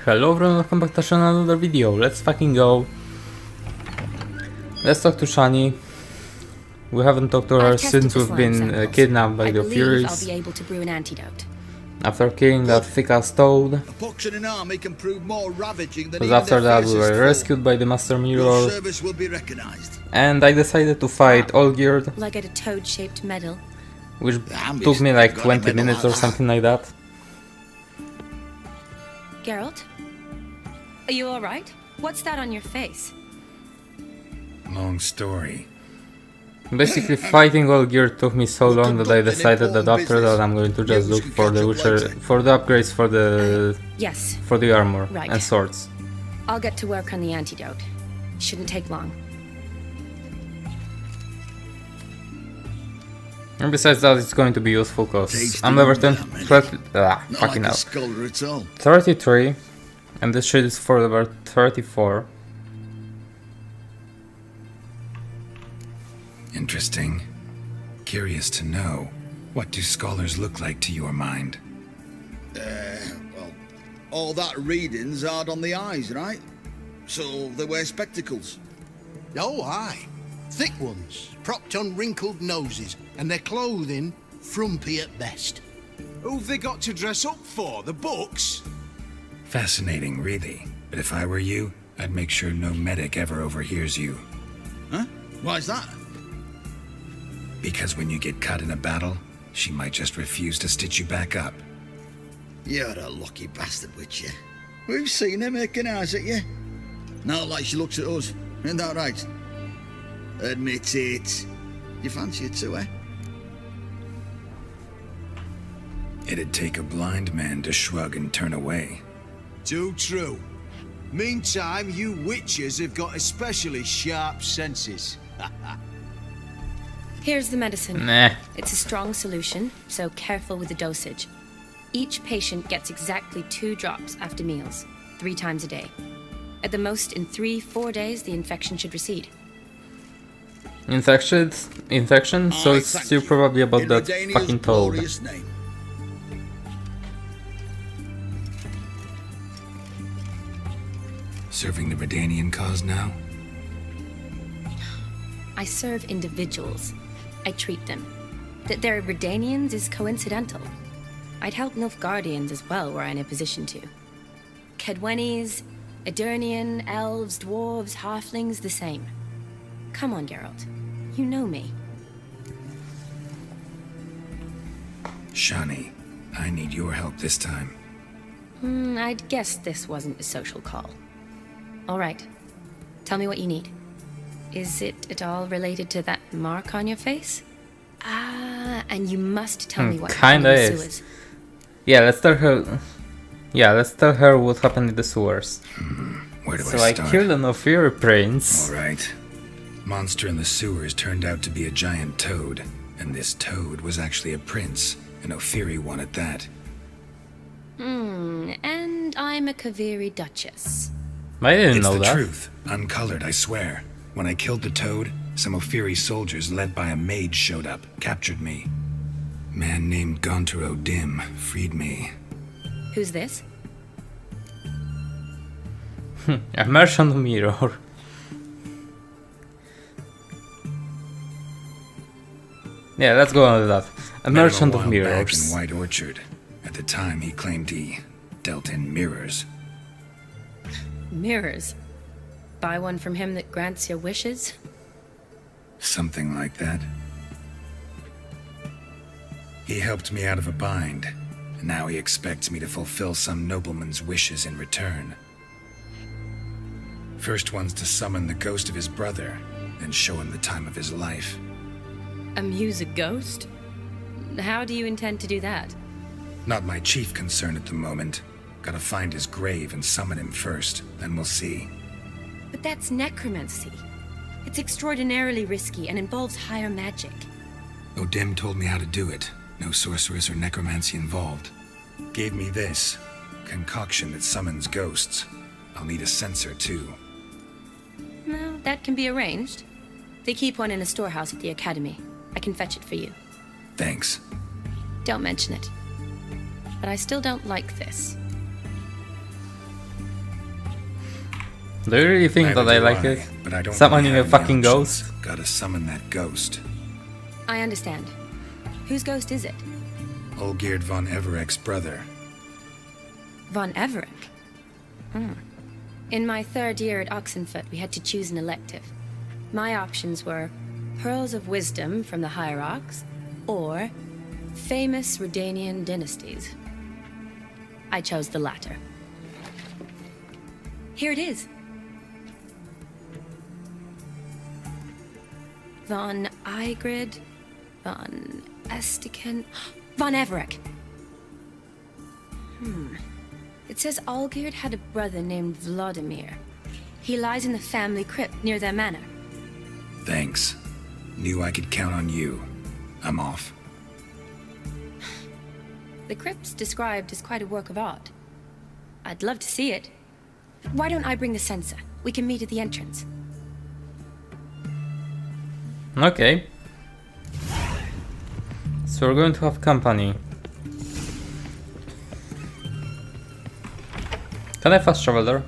Hello everyone, welcome back to another video. Let's fucking go. Let's talk to Shani. We haven't talked to her since we've been kidnapped by the Furies. I'll be able to brew an antidote. After killing that thick-ass toad. Because after that we were rescued by the Master Mirror. And I decided to fight all geared. Will I get a toad-shaped medal? Which took me like 20 minutes or something like that. Geralt? Are you alright? What's that on your face? Long story. Basically, fighting all gear took me so long that I decided that after that I'm going to just look for the Wicher, for the upgrades for the for the armor and swords. I'll get to work on the antidote. Shouldn't take long. And besides that, it's going to be useful because I'm level 33, and this shit is for level 34. Interesting. Curious to know, what do scholars look like to your mind? Well, all that reading's hard on the eyes, right? So they wear spectacles. Oh, aye. Thick ones, propped on wrinkled noses, and their clothing frumpy at best. Who've they got to dress up for? The books? Fascinating, really. But if I were you, I'd make sure no medic ever overhears you. Huh? Why's that? Because when you get cut in a battle, she might just refuse to stitch you back up. You're a lucky bastard, Wicher. We've seen her making eyes at you. Not like she looks at us. Isn't that right? Admit it. You fancy it too, eh? It'd take a blind man to shrug and turn away. Too true. Meantime, you witches have got especially sharp senses. Here's the medicine. Nah. It's a strong solution, so careful with the dosage. Each patient gets exactly 2 drops after meals, 3 times a day. At the most, in 3-4 days, the infection should recede. Infection? So it's still probably about that fucking toad. Serving the Redanian cause now? I serve individuals. I treat them. That they're Redanians is coincidental. I'd help Nilfgaardians as well were I in a position to. Kedwenis, Edirnian, elves, dwarves, halflings, the same. Come on, Geralt. You know me. Shani, I need your help this time. I'd guess this wasn't a social call. All right. Tell me what you need. Is it at all related to that mark on your face? Ah, and you must tell me what happened in the sewers. Yeah, let's tell her. Yeah, let's tell her what happened in the sewers. Where do I start? So I killed an Ophir prince. Alright. Monster in the sewers turned out to be a giant toad. And this toad was actually a prince. An Ophiri one at that. And I'm a Kaviri Duchess. I didn't know that. It's the truth. Uncolored, I swear. When I killed the toad, some Ophiri soldiers led by a mage showed up, captured me. Man named Gontaro Dim freed me. Who's this? A merchant mirror. Yeah, let's go on with that. A merchant of mirrors. Back in White Orchard. At the time, he claimed he dealt in mirrors. Mirrors? Buy one from him that grants your wishes? Something like that. He helped me out of a bind, and now he expects me to fulfill some nobleman's wishes in return. First one's to summon the ghost of his brother, then show him the time of his life. Amuse a ghost? How do you intend to do that? Not my chief concern at the moment. Gotta find his grave and summon him first, then we'll see. But that's necromancy. It's extraordinarily risky and involves higher magic. Odim told me how to do it. No sorceress or necromancy involved. Gave me this concoction that summons ghosts. I'll need a censer too. No, that can be arranged. They keep one in a storehouse at the academy. I can fetch it for you. Thanks. Don't mention it. But I still don't like this. Do you really think that I like it? But I don't Summoning really a have fucking any options. ghost? Gotta summon that ghost. I understand. Whose ghost is it? Olgierd von Everek's brother. Von Everek? In my 3rd year at Oxenfoot, we had to choose an elective. My options were Pearls of Wisdom from the Hierarchs, or Famous Redanian Dynasties. I chose the latter. Here it is. Von Igrid, Von Estiken, Von Everek. It says Olgierd had a brother named Vladimir. He lies in the family crypt near their manor. Thanks. Knew I could count on you. I'm off. The crypt's described as quite a work of art. I'd love to see it. Why don't I bring the sensor? We can meet at the entrance. Okay. So we're going to have company. Can I fast travel there?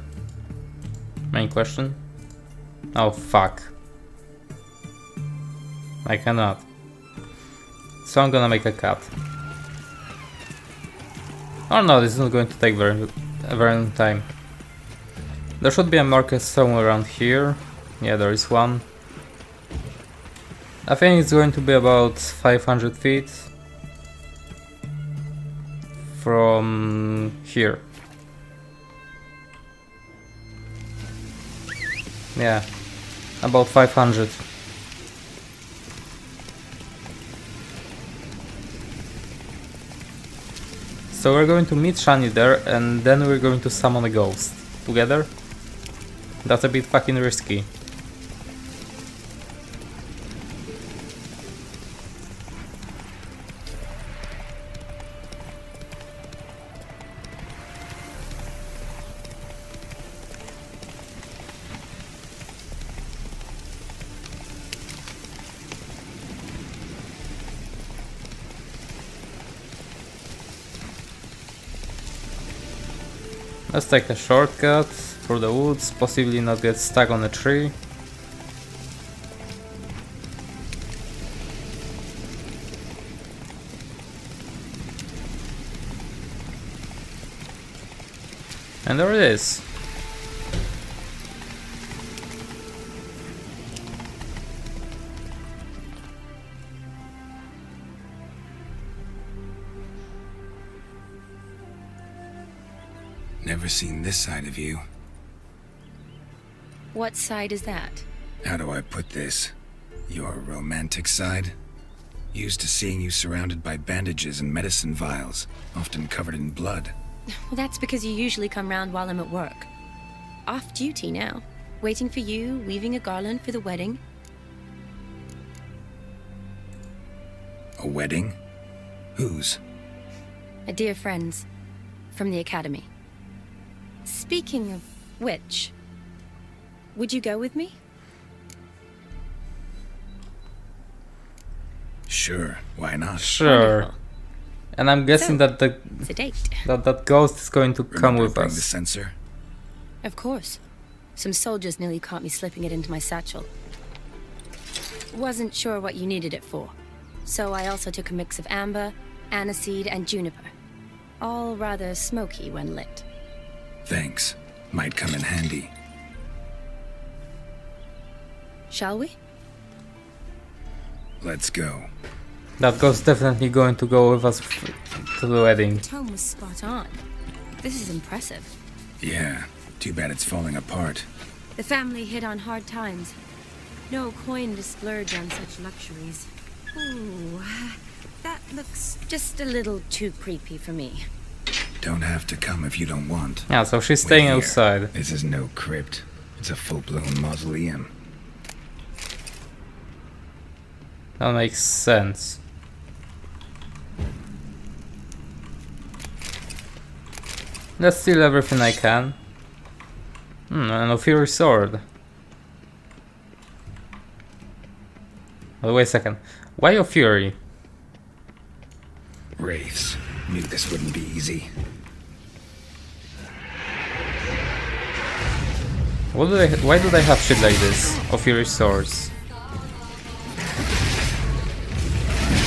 Main question. Oh fuck. I cannot. So I'm gonna make a cut. Oh no, this is not going to take a very long time. There should be a marker somewhere around here. Yeah, there is one. I think it's going to be about 500 feet from here. Yeah, about 500. So we're going to meet Shani there, and then we're going to summon a ghost. Together? That's a bit fucking risky. Let's take a shortcut through the woods, possibly not get stuck on a tree. And there it is. Never seen this side of you. What side is that? How do I put this? Your romantic side? Used to seeing you surrounded by bandages and medicine vials, often covered in blood. Well, that's because you usually come round while I'm at work. Off duty now. Waiting for you, weaving a garland for the wedding. A wedding? Whose? A dear friend's. From the academy. Speaking of which, would you go with me? Sure, why not? Sure. Wonderful. And I'm guessing So, that the it's a date. that ghost is going to come with bring the us. sensor? Of course. Some soldiers nearly caught me slipping it into my satchel. Wasn't sure what you needed it for. So I also took a mix of amber, aniseed, and juniper. All rather smoky when lit. Thanks. Might come in handy. Shall we? Let's go. That ghost definitely going to go with us to the wedding. The tone was spot on. This is impressive. Yeah, too bad it's falling apart. The family hit on hard times. No coin to splurge on such luxuries. Ooh, that looks just a little too creepy for me. Don't have to come if you don't want. Yeah, so she's staying Wait here. outside. This is no crypt. It's a full-blown mausoleum. That makes sense. Let's steal everything I can. An Ophiri sword. Oh, wait a second. Why Ophiri? Wraiths. Knew this wouldn't be easy. Why do they have shit like this? Fury swords.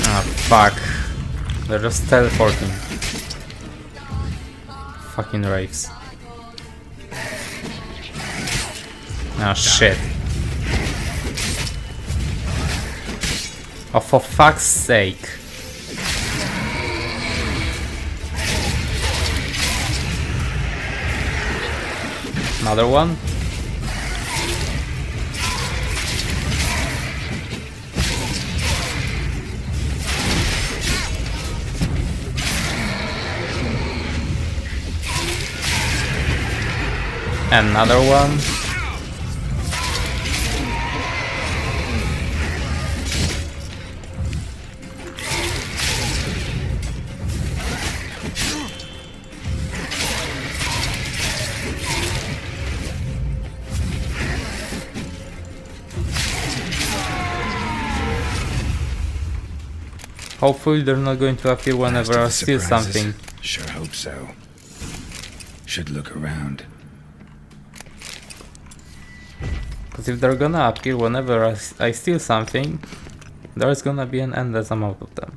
Ah, fuck. They're just teleporting. Fucking raves. Ah, shit. Oh, for fuck's sake. Another one. Another one. Hopefully they're not going to appear whenever I steal something. Sure hope so. Should look around. Because if they're gonna appear whenever I steal something, there's gonna be an endless amount of them.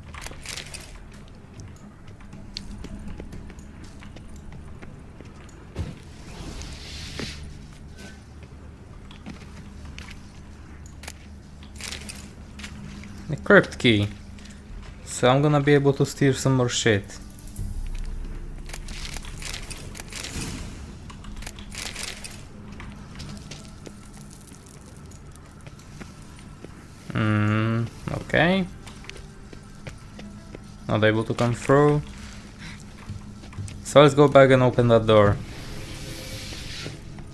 The crypt key. So I'm gonna be able to steal some more shit. Okay. Not able to come through. So let's go back and open that door.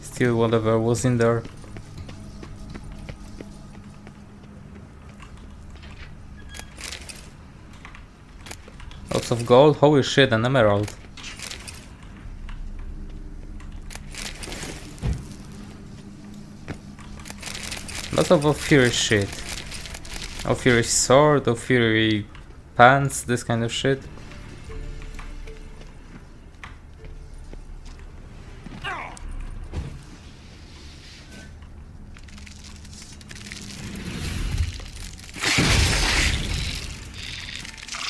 Steal whatever was in there. Lots of gold, holy shit, an emerald. Lots of Fury shit. Fury sword, Fury pants, this kind of shit.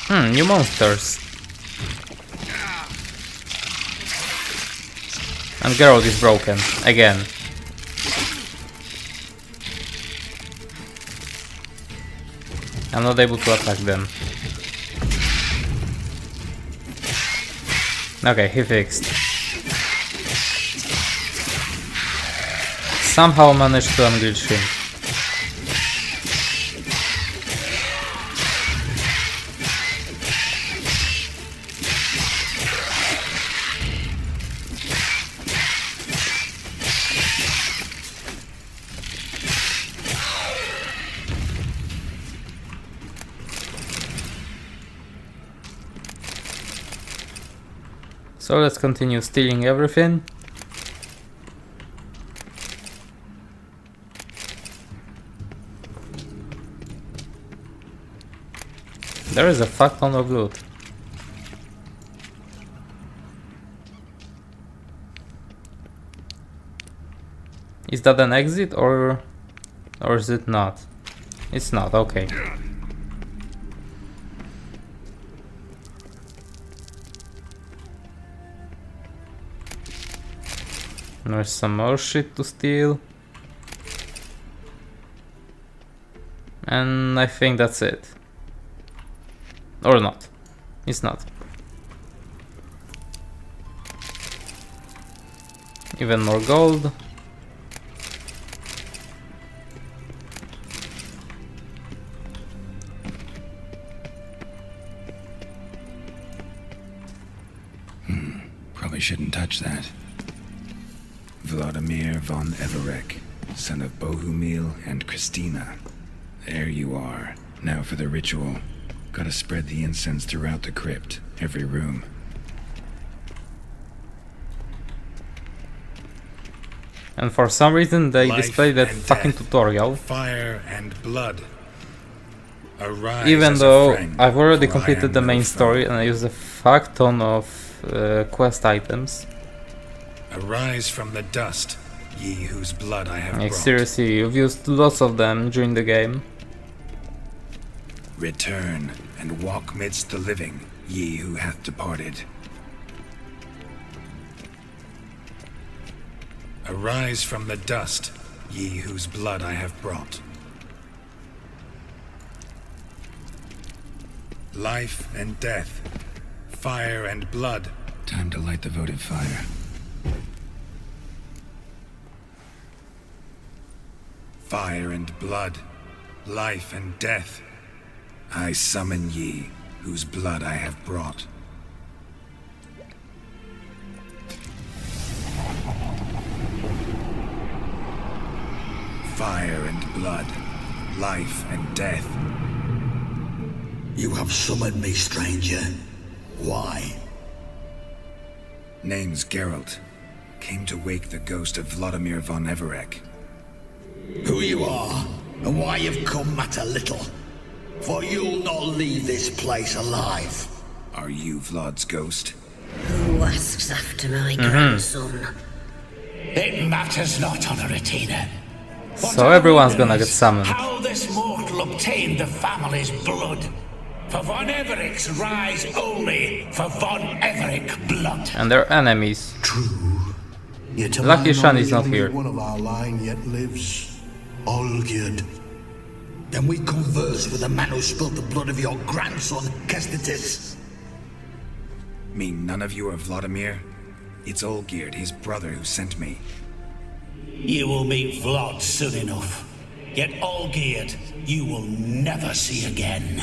New monsters. And Geralt is broken, again. I'm not able to attack them. Okay, he fixed. Somehow managed to unglitch him. So let's continue stealing everything. There is a fuck ton of loot. Is that an exit or is it not? It's not, okay. There's some more shit to steal. And I think that's it. Or not. It's not. Even more gold. Probably shouldn't touch that. Vladimir von Everek, son of Bohumil and Christina. There you are. Now for the ritual. Gotta spread the incense throughout the crypt, every room. And for some reason they displayed that fucking tutorial. Fire and blood. Arise even though I've already completed the main story and I used a fuck ton of quest items. Arise from the dust, ye whose blood I have Like brought. seriously, you've used lots of them during the game. Return and walk midst the living, ye who hath departed. Arise from the dust, ye whose blood I have brought. Life and death, fire and blood. Time to light the votive fire. Fire and blood, life and death. I summon ye, whose blood I have brought. Fire and blood, life and death. You have summoned me, stranger. Why? Name's Geralt. Came to wake the ghost of Vladimir von Everec. Who you are, and why you've come matter little. For you'll not leave this place alive. Are you Vlad's ghost? Who asks after my grandson? It matters not, Honoratina. So everyone's gonna get summoned. How this mortal obtained the family's blood. For von Everec's rise only for von Everec blood. And they're enemies. True. Yet to Lucky my Shan is knowledge, not here. only one of our line yet lives. Olgierd. Then we converse with the man who spilled the blood of your grandson, Kestatis. Mean none of you are Vladimir? It's Olgierd, his brother, who sent me. You will meet Vlad soon enough. Yet Olgierd, you will never see again.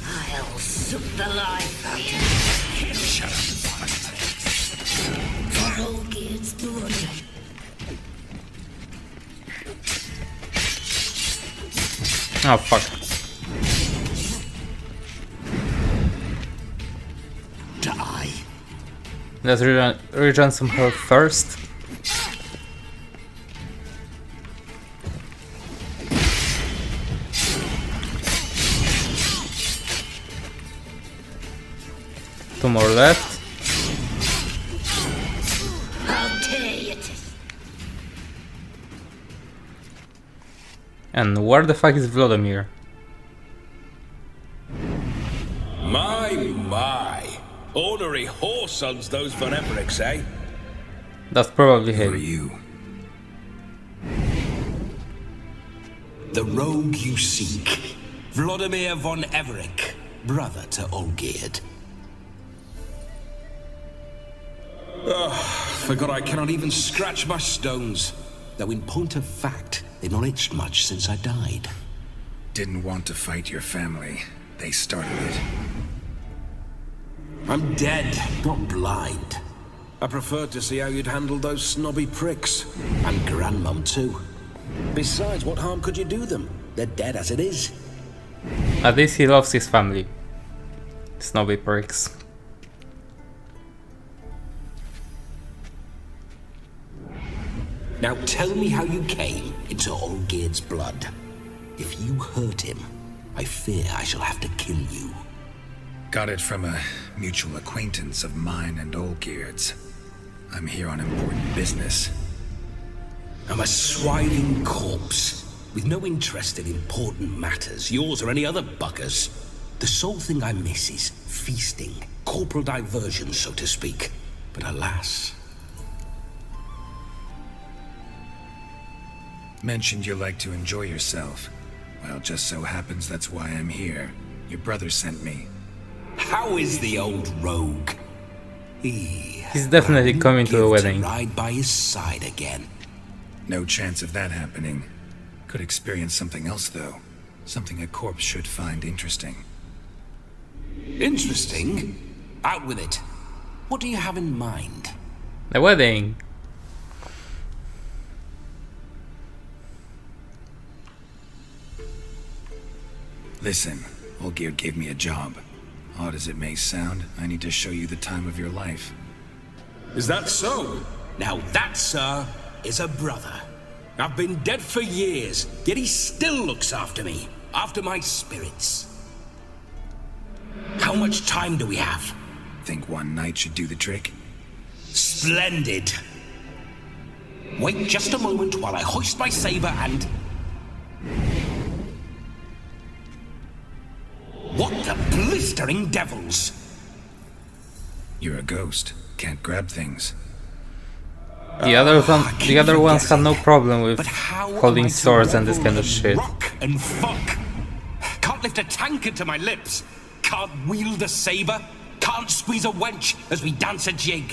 I'll suck the life out of you. Shut up. For Olgierd's blood. Oh fuck. Die. Let's regen some health first. Two more left. I'll tear you to... And where the fuck is Vladimir? My. Ornery whoresons those von Everecs, eh? That's probably Who are him. you? The rogue you seek. Vladimir von Everec, brother to Olgierd. Forgot I cannot even scratch my stones. Though in point of fact, they've not itched much since I died. Didn't want to fight your family. They started it. I'm dead, not blind. I preferred to see how you'd handle those snobby pricks. And Grandmum too. Besides, what harm could you do them? They're dead as it is. At least he loves his family. Snobby pricks. Now tell me how you came into Olgierd's blood. If you hurt him, I fear I shall have to kill you. Got it from a mutual acquaintance of mine and Olgierd's. I'm here on important business. I'm a swiving corpse, with no interest in important matters, yours or any other buggers. The sole thing I miss is feasting, corporal diversion, so to speak. But alas... Mentioned you like to enjoy yourself. Well, just so happens that's why I'm here. Your brother sent me. How is the old rogue? He's definitely coming to a wedding. Ride by his side again. No chance of that happening. Could experience something else, though. Something a corpse should find interesting. Interesting? Out with it. What do you have in mind? The wedding. Listen, Olgierd gave me a job. Odd as it may sound, I need to show you the time of your life. Is that so? Now that, sir, is a brother. I've been dead for years, yet he still looks after me, after my spirits. How much time do we have? Think one night should do the trick? Splendid. Wait just a moment while I hoist my saber and... What the blistering devils? You're a ghost. Can't grab things. The other ones had no problem with holding swords and this kind of shit. Rock and fuck. Can't lift a tankard to my lips. Can't wield a saber. Can't squeeze a wench as we dance a jig.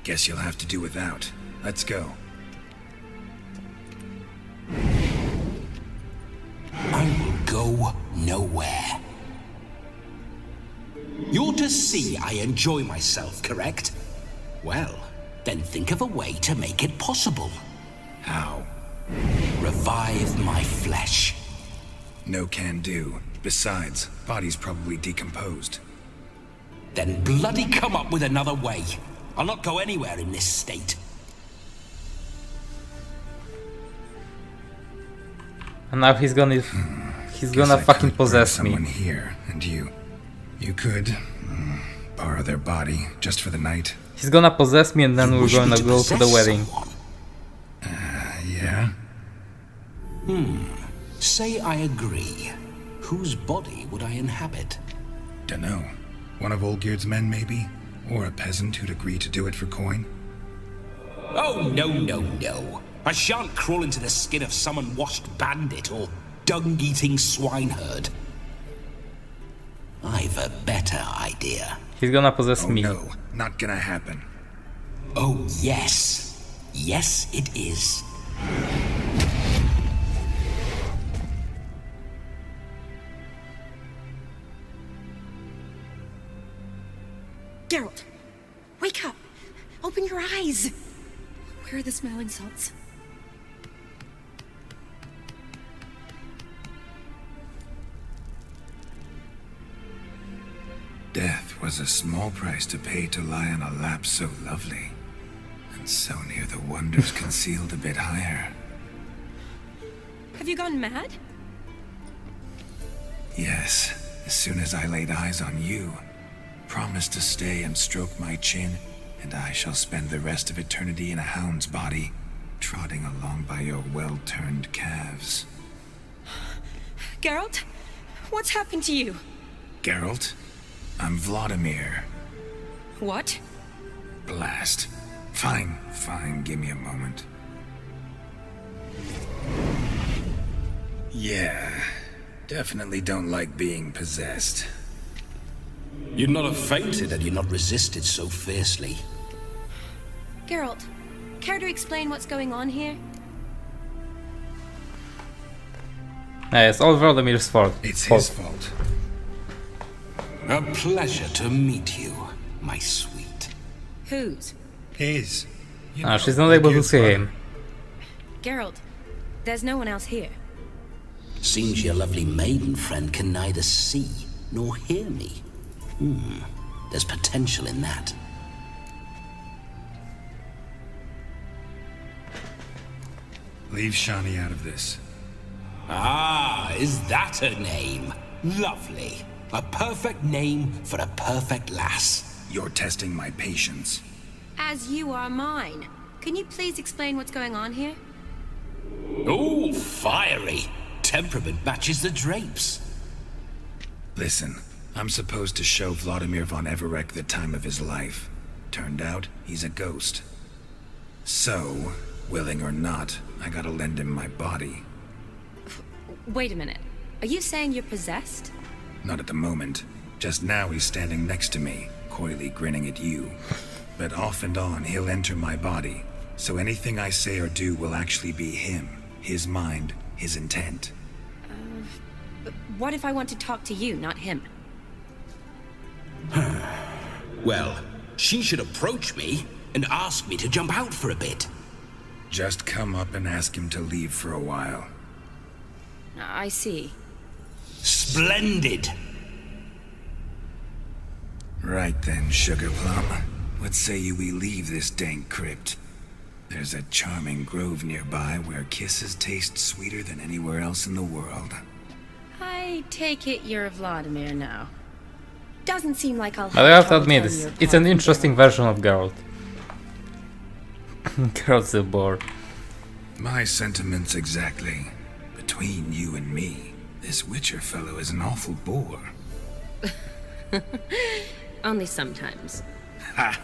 Guess you'll have to do without. Let's go. I will go nowhere. You're to see I enjoy myself, correct? Well, then think of a way to make it possible. How? Revive my flesh. No can do. Besides, body's probably decomposed. Then bloody come up with another way. I'll not go anywhere in this state. And now he's gonna fucking possess me. Someone here, and you could borrow their body just for the night. He's gonna possess me, and then we're gonna go to the wedding. Yeah. Say I agree. Whose body would I inhabit? Dunno. One of Olgierd's men, maybe? Or a peasant who'd agree to do it for coin? Oh, no, no, no. I shan't crawl into the skin of some unwashed bandit or dung-eating swineherd. I've a better idea. He's gonna possess me. No, not gonna happen. Oh, yes. Yes, it is. Geralt, wake up! Open your eyes! Where are the smelling salts? Death was a small price to pay to lie on a lap so lovely, and so near the wonders concealed a bit higher. Have you gone mad? Yes, as soon as I laid eyes on you, promise to stay and stroke my chin, and I shall spend the rest of eternity in a hound's body, trotting along by your well-turned calves. Geralt, what's happened to you? Geralt? I'm Vladimir. What? Blast. Fine, give me a moment. Yeah, definitely don't like being possessed. You'd not have fainted had you not resisted so fiercely. Geralt, care to explain what's going on here? It's all Vladimir's fault. It's his fault. A pleasure to meet you, my sweet. Whose? His. She's not able to see him. Geralt, there's no one else here. Seems your lovely maiden friend can neither see nor hear me. There's potential in that. Leave Shani out of this. Ah, is that her name? Lovely. A perfect name for a perfect lass. You're testing my patience. As you are mine. Can you please explain what's going on here? Oh, fiery. Temperament matches the drapes. Listen, I'm supposed to show Vladimir von Everec the time of his life. Turned out, he's a ghost. So, willing or not, I gotta lend him my body. Wait a minute. Are you saying you're possessed? Not at the moment. Just now he's standing next to me, coyly grinning at you. But off and on, he'll enter my body. So anything I say or do will actually be him. His mind, his intent. But what if I want to talk to you, not him? Well, she should approach me and ask me to jump out for a bit. Just come up and ask him to leave for a while. I see. Splendid! Right then, Sugar Plum. What say you we leave this dank crypt? There's a charming grove nearby where kisses taste sweeter than anywhere else in the world. I take it you're Vladimir now. Doesn't seem like I'll have I have to admit, it's an interesting version of Geralt. Across the board. My sentiments exactly. Between you and me, this Wicher fellow is an awful bore. Only sometimes. Ha!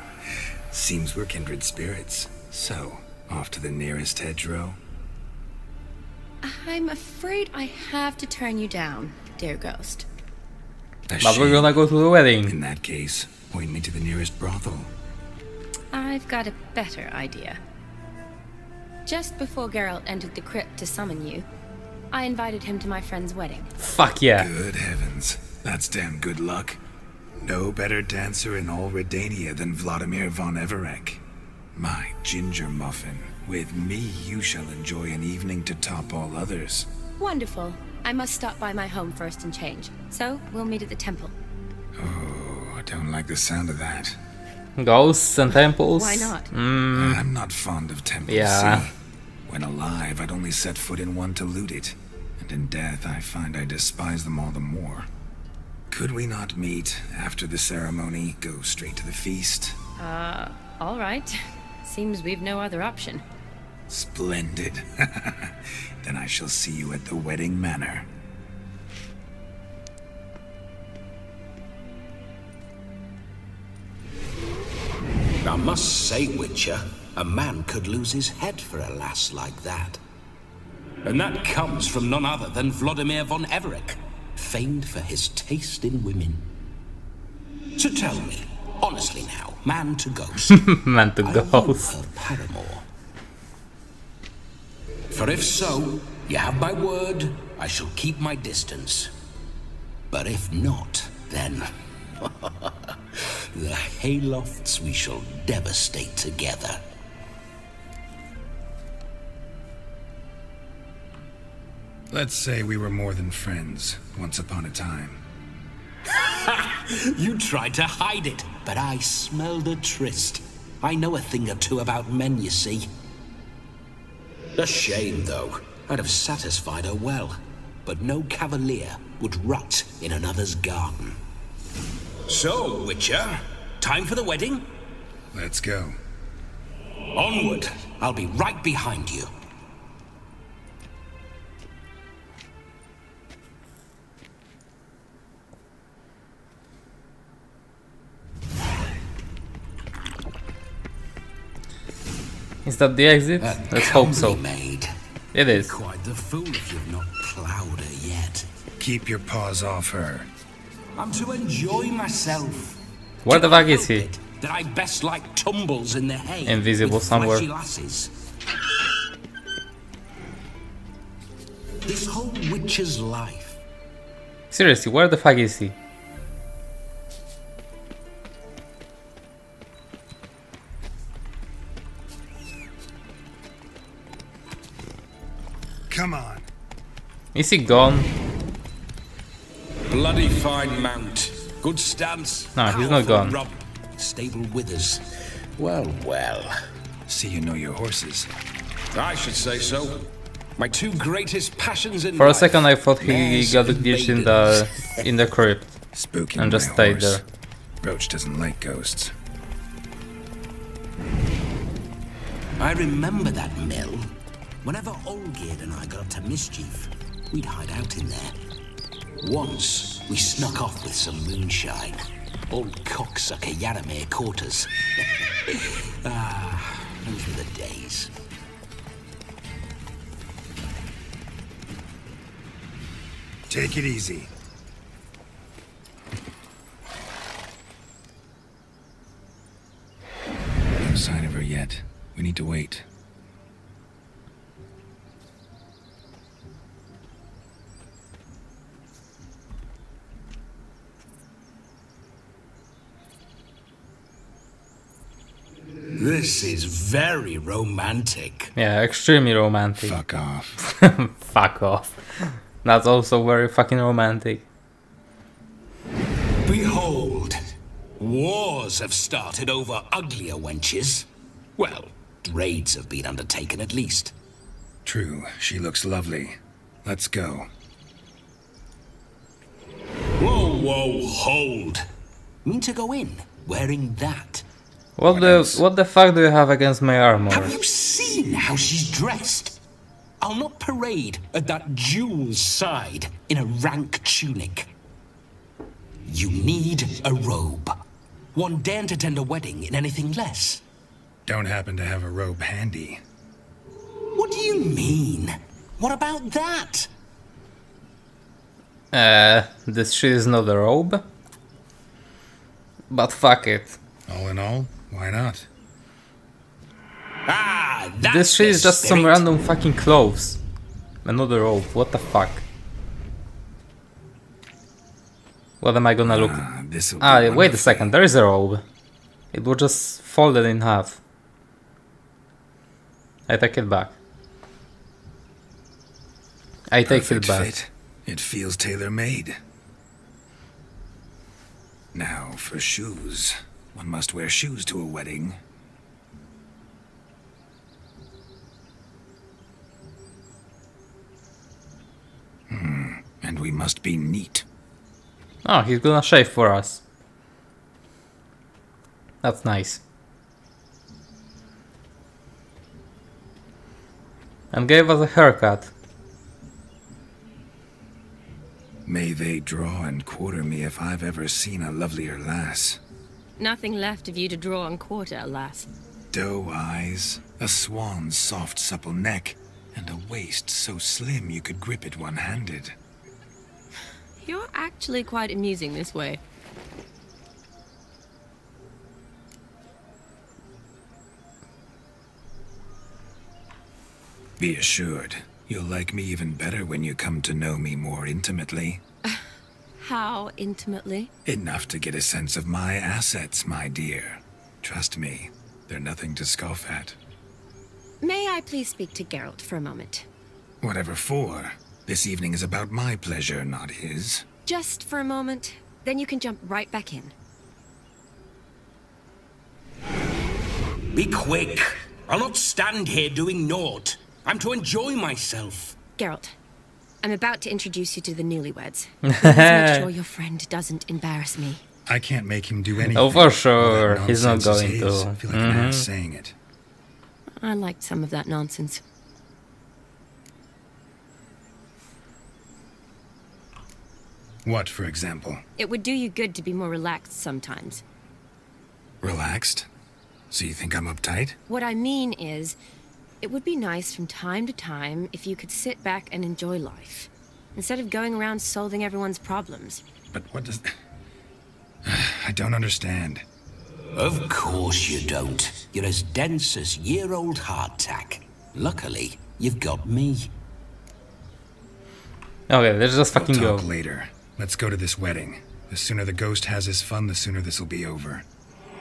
Seems we're kindred spirits. So, off to the nearest hedgerow? I'm afraid I have to turn you down, dear ghost. But we're gonna go to the wedding. In that case, point me to the nearest brothel. I've got a better idea. Just before Geralt entered the crypt to summon you, I invited him to my friend's wedding. Fuck yeah. Good heavens. That's damn good luck. No better dancer in all Redania than Vladimir von Everek. My ginger muffin. With me, you shall enjoy an evening to top all others. Wonderful. I must stop by my home first and change. So, we'll meet at the temple. Oh, I don't like the sound of that. Ghosts and temples? Why not? I'm not fond of temples. Yeah. See? When alive, I'd only set foot in one to loot it. And in death, I find I despise them all the more. Could we not meet after the ceremony, go straight to the feast? All right. Seems we've no other option. Splendid. Then I shall see you at the wedding manor. I must say, Wicher, a man could lose his head for a lass like that. And that comes from none other than Vladimir von Everek, famed for his taste in women. So tell me, honestly now, man to ghost. Man to ghost. Her paramour. For if so, you have my word, I shall keep my distance. But if not, then the haylofts we shall devastate together. Let's say we were more than friends, once upon a time. You tried to hide it, but I smelled a tryst. I know a thing or two about men, you see. A shame, though. I'd have satisfied her well, but no cavalier would rot in another's garden. So, Wicher, time for the wedding? Let's go. Onward. I'll be right behind you. Is that the exit? Let's hope so. Maid. It is. Quite the fool if you've not plowed her yet. Keep your paws off her. I'm to enjoy myself. Where the fuck is he? That I best like tumbles in the hay. Invisible somewhere. Lasses. This whole witch's life. Seriously, where the fuck is he? Come on. Is he gone? Bloody fine mount. Good stance. No, he's not gone. Rub. Stable withers. Well, well. See you know your horses. I should say so. My two greatest passions in For a life. second I thought he got glitched in the crypt. Spooking and just my stayed horse. there. Roach doesn't like ghosts. I remember that mill. Whenever Olgierd and I got up to mischief, we'd hide out in there. Once, we snuck off with some moonshine. Old cocksucker Yaramir caught us. Those were the days. Take it easy. No sign of her yet. We need to wait. This is very romantic. Yeah, extremely romantic. Fuck off. Fuck off. That's also very fucking romantic. Behold, wars have started over uglier wenches. Well, raids have been undertaken at least. True, she looks lovely. Let's go. Whoa, whoa, hold. Mean to go in, wearing that? What the fuck do you have against my armor? Have you seen how she's dressed? I'll not parade at that jewel's side in a rank tunic. You need a robe. One daren't attend a wedding in anything less. Don't happen to have a robe handy. What do you mean? What about that? This shit is not a robe. But fuck it. All in all, why not? Ah, that's this shit is just spirit. some random fucking clothes. Another robe, what the fuck? What am I gonna look? Wait a second, there is a robe. It was just folded in half. I take it back. I take it back. Fit. It feels tailor-made. Now for shoes. One must wear shoes to a wedding. And we must be neat. Oh, he's gonna shave for us. That's nice. And gave us a haircut. May they draw and quarter me if I've ever seen a lovelier lass. Nothing left of you to draw and quarter, alas. Doe eyes, a swan's soft supple neck, and a waist so slim you could grip it one-handed. You're actually quite amusing this way. Be assured, you'll like me even better when you come to know me more intimately. How intimately? Enough to get a sense of my assets, my dear. Trust me, they're nothing to scoff at. May I please speak to Geralt for a moment? Whatever for. This evening is about my pleasure, not his. Just for a moment, then you can jump right back in. Be quick. I'll not stand here doing naught. I'm to enjoy myself. Geralt, I'm about to introduce you to the newlyweds. Please make sure your friend doesn't embarrass me. I can't make him do anything. Oh, for sure. He's not going to. I feel like an ass saying it. I liked some of that nonsense. What, for example? It would do you good to be more relaxed sometimes. Relaxed? So you think I'm uptight? What I mean is, it would be nice from time to time if you could sit back and enjoy life, instead of going around solving everyone's problems. But what does... I don't understand. Of course you don't. You're as dense as year-old hardtack. Luckily, you've got me. Okay, let's just fucking We'll go. talk later. Let's go to this wedding. The sooner the ghost has his fun, the sooner this'll be over.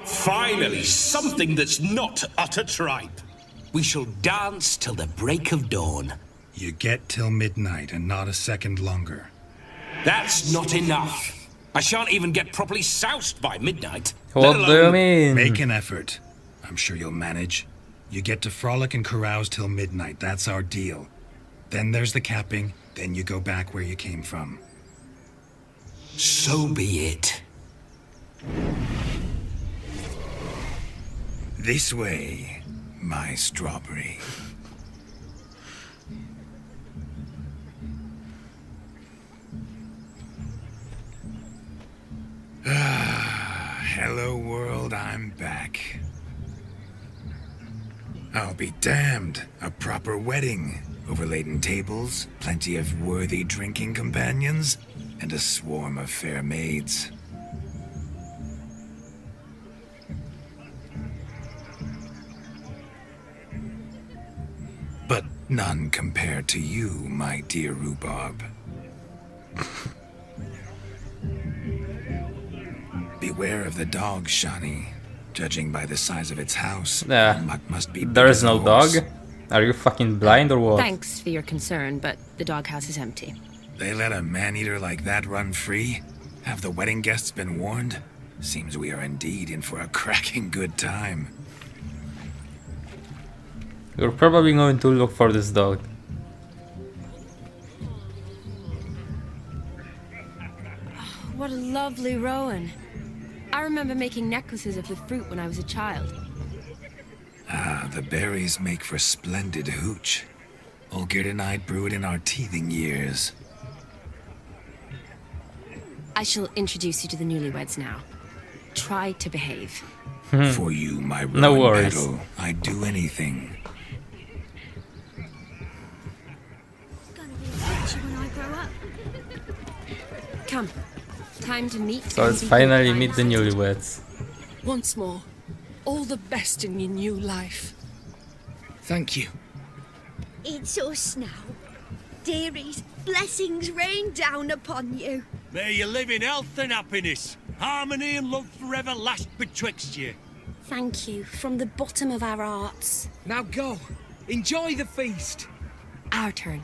Finally, something that's not utter tripe. We shall dance till the break of dawn. You get till midnight and not a second longer. That's not enough. I shan't even get properly soused by midnight. What do you mean? Make an effort. I'm sure you'll manage. You get to frolic and carouse till midnight. That's our deal. Then there's the capping. Then you go back where you came from. So be it. This way, my strawberry. Hello world, I'm back. I'll be damned. A proper wedding. Overladen tables, plenty of worthy drinking companions, and a swarm of fair maids. But none compared to you, my dear rhubarb. Beware of the dog, Shani. Judging by the size of its house, must be there is no dog? Are you fucking blind or what? Thanks for your concern, but the doghouse is empty. They let a man-eater like that run free? Have the wedding guests been warned? Seems we are indeed in for a cracking good time. You're probably going to look for this dog. What a lovely rowan. I remember making necklaces of the fruit when I was a child. Ah, the berries make for splendid hooch. Olgerd and I brew it in our teething years. I shall introduce you to the newlyweds now. Try to behave. For you, my No worries. metal, I'd do anything. Gonna be a witcher when I grow up. Come. Time to meet. So let's finally meet the newlyweds. Once more, all the best in your new life. Thank you. It's us now. Dearies, blessings rain down upon you. May you live in health and happiness. Harmony and love forever last betwixt you. Thank you from the bottom of our hearts. Now go. Enjoy the feast. Our turn.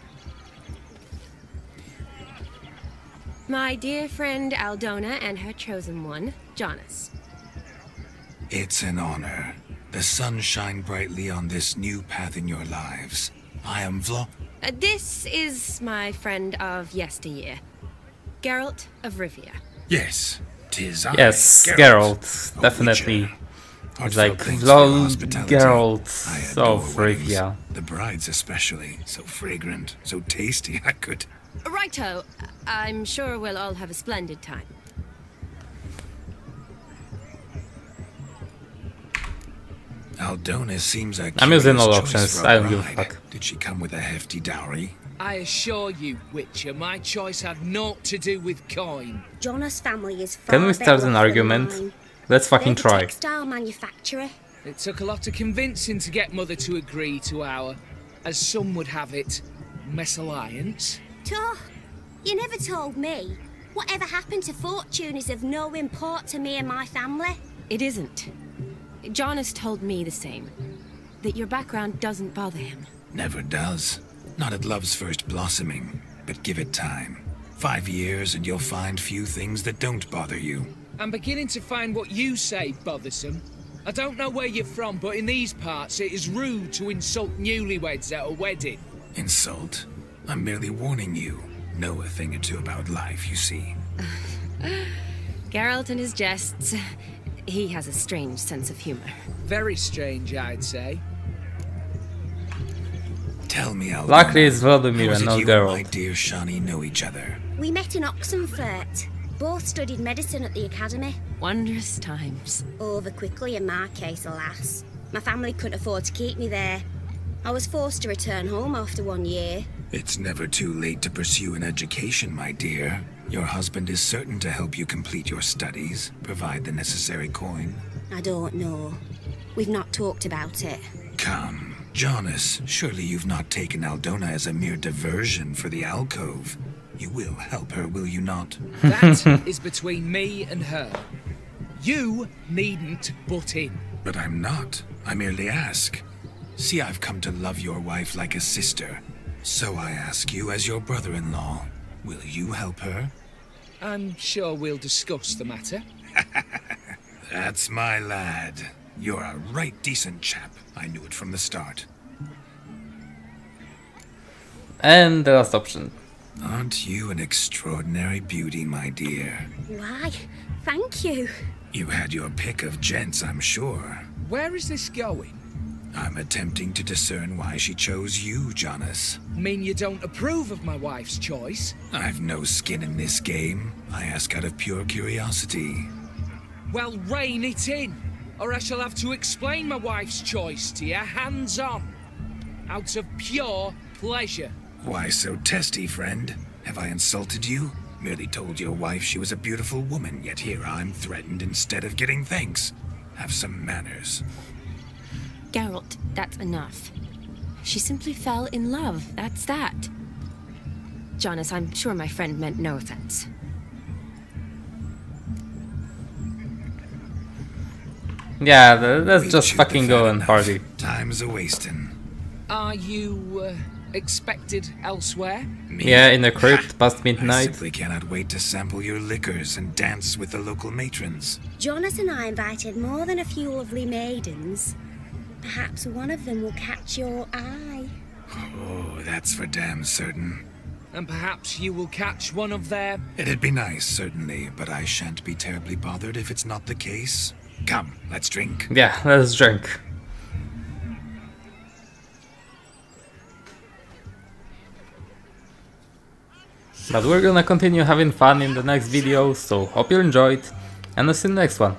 My dear friend Aldona and her chosen one, Jonas. It's an honor. The sun shine brightly on this new path in your lives. I am This is my friend of yesteryear, Geralt of Rivia. Yes, 'tis I. Yes, Geralt, definitely. It's like lol, Geralt of Rivia. The brides especially, so fragrant, so tasty, I could... Righto, I'm sure we'll all have a splendid time. Aldona seems a I'm using all curious choice options, for a I don't give a bride. fuck. Did she come with a hefty dowry? I assure you, Wicher, my choice had naught to do with coin. Jonas' family is far Can we start better an off than argument? mine. Let's fucking They're the try. textile manufacturer. It took a lot of convincing to get Mother to agree to our, as some would have it, mesalliance. Toh, you never told me. Whatever happened to fortune is of no import to me and my family. It isn't. Jonas told me the same. That your background doesn't bother him. Never does. Not at love's first blossoming, but give it time. 5 years and you'll find few things that don't bother you. I'm beginning to find what you say bothersome. I don't know where you're from, but in these parts it is rude to insult newlyweds at a wedding. Insult? I'm merely warning you. Know a thing or two about life, you see. Geralt and his jests. He has a strange sense of humor. Very strange, I'd say. Tell me, Aldona, Luckily it's Vladimir how is and it not you and my Geralt. dear Shani know each other? We met in Oxenfurt. Both studied medicine at the academy. Wondrous times. Over quickly in my case, alas. My family couldn't afford to keep me there. I was forced to return home after 1 year. It's never too late to pursue an education, my dear. Your husband is certain to help you complete your studies, provide the necessary coin. I don't know. We've not talked about it. Come, Jonas, surely you've not taken Aldona as a mere diversion for the alcove. You will help her, will you not? That is between me and her. You needn't butt in. But I'm not. I merely ask. See, I've come to love your wife like a sister. So I ask you as your brother-in-law, will you help her? I'm sure we'll discuss the matter. That's my lad. You're a right decent chap. I knew it from the start. And the last option. Aren't you an extraordinary beauty, my dear? Why, thank you. You had your pick of gents, I'm sure. Where is this going? I'm attempting to discern why she chose you, Jonas. Mean you don't approve of my wife's choice? I've no skin in this game. I ask out of pure curiosity. Well, rein it in, or I shall have to explain my wife's choice to you hands-on. Out of pure pleasure. Why so testy, friend? Have I insulted you? Merely told your wife she was a beautiful woman, yet here I'm threatened instead of getting thanks. Have some manners. Geralt, that's enough. She simply fell in love, that's that. Jonas, I'm sure my friend meant no offense. Yeah, let's just fucking go and party. Time's a-wasting. Are you, expected elsewhere? Me? Yeah, in the crypt past I midnight. simply cannot wait to sample your liquors and dance with the local matrons. Jonas and I invited more than a few lovely maidens. Perhaps one of them will catch your eye. Oh, that's for damn certain. And perhaps you will catch one of their... It'd be nice, certainly, but I shan't be terribly bothered if it's not the case. Come, let's drink. Yeah, let's drink. But we're gonna continue having fun in the next video, so hope you enjoyed, and I'll see you in the next one.